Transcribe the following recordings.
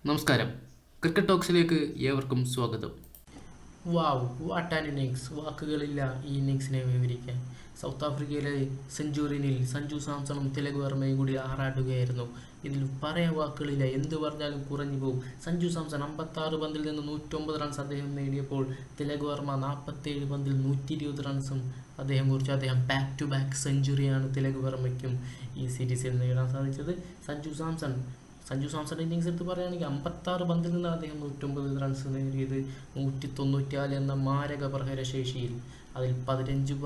നമസ്കാരം. ക്രിക്കറ്റ് ടോക്സിലേക്ക് ഏവർക്കും സ്വാഗതം. വാവ്, വാട്ട് ആൻ ഇന്നിങ്സ്! വാക്കുകളില്ല ഈ ഇന്നിങ്സിനെ വിവരിക്കാൻ. സൗത്ത് ആഫ്രിക്കയിലെ സെഞ്ചുറിനിൽ സഞ്ജു സാംസണും തിലക് വർമ്മയും കൂടി ആറാടുകയായിരുന്നു. ഇതിൽ പറയാൻ വാക്കുകളില്ല, എന്ത് പറഞ്ഞാലും കുറഞ്ഞു പോകും. സഞ്ജു സാംസൺ 56 പന്തിൽ നിന്ന് 109 റൺസ് അദ്ദേഹം നേടിയപ്പോൾ തിലക് വർമ്മ 47 പന്തിൽ 120 റൺസും അദ്ദേഹം കുറിച്ചു. അദ്ദേഹം ബാക്ക് ടു ബാക്ക് സെഞ്ചുറിയാണ് തിലക് വർമ്മയ്ക്കും ഈ സീരീസിൽ നേടാൻ സാധിച്ചത്. സഞ്ജു സാംസൺ ഇന്നിങ്സ് എടുത്ത് പറയുകയാണെങ്കിൽ 56 പന്തിൽ നിന്നാണ് അദ്ദേഹം 109 റൺസ് നേടിയത്. 194 എന്ന മാരക പ്രഹരശേഷിയിൽ. അതിൽ 15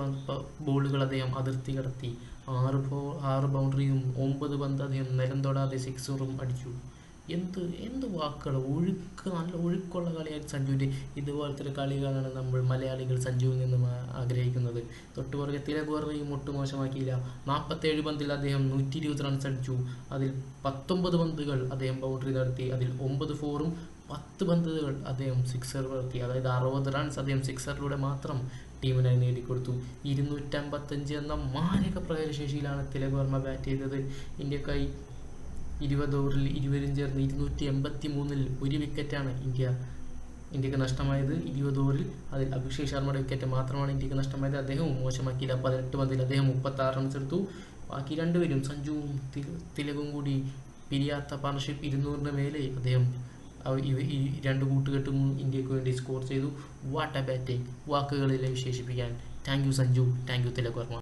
ബോളുകൾ അദ്ദേഹം അതിർത്തി കടത്തി. 6 ബൗണ്ടറിയും 9 പന്ത് അദ്ദേഹം നിലം തൊടാതെ സിക്സറും അടിച്ചു. എന്ത് വാക്കുകൾ! നല്ല ഒഴുക്കുള്ള കളിയായിരുന്നു സഞ്ജുവിൻ്റെ. ഇതുപോലത്തെ ഒരു കളി കാണാനാണ് നമ്മൾ മലയാളികൾ സഞ്ജുവിൽ നിന്നും ആഗ്രഹിക്കുന്നത്. തൊട്ടുപുറകെ തിലക് വർമ്മയും ഒട്ടും മോശമാക്കിയില്ല. 47 പന്തിൽ അദ്ദേഹം 120 റൺസ് അടിച്ചു. അതിൽ 19 പന്തുകൾ അദ്ദേഹം ബൗണ്ടറി നടത്തി. അതിൽ 9 ഫോറും 10 പന്തുകൾ അദ്ദേഹം സിക്സർ നടത്തി. അതായത് 60 റൺസ് അദ്ദേഹം സിക്സറിലൂടെ മാത്രം ടീമിനായി നേടിക്കൊടുത്തു. 255 എന്ന മാരക പ്രഹരശേഷിയിലാണ് തിലക് വർമ്മ ബാറ്റ് ചെയ്തത്. ഇന്ത്യക്കായി 20 ഓവറിൽ 20 ചേർന്ന് 283 ഒരു വിക്കറ്റാണ് ഇന്ത്യക്ക് നഷ്ടമായത്. 20 ഓവറിൽ അതിൽ അഭിഷേക് ശർമ്മയുടെ വിക്കറ്റ് മാത്രമാണ് ഇന്ത്യക്ക് നഷ്ടമായത്. അദ്ദേഹവും മോശമാക്കിയില്ല. 18 പന്തിൽ അദ്ദേഹം 36 റൺസ് എടുത്തു. ബാക്കി രണ്ടുപേരും സഞ്ജുവും തിലകും കൂടി പിരിയാത്ത പാർട്ണർഷിപ്പ് 200 മേലെ അദ്ദേഹം ഈ രണ്ട് കൂട്ടുകെട്ടും ഇന്ത്യക്ക് വേണ്ടി സ്കോർ ചെയ്തു. What A batting! വാക്കുകളിലെ വിശേഷിപ്പിക്കാൻ. Thank you Sanju, thank you Tilak Varma.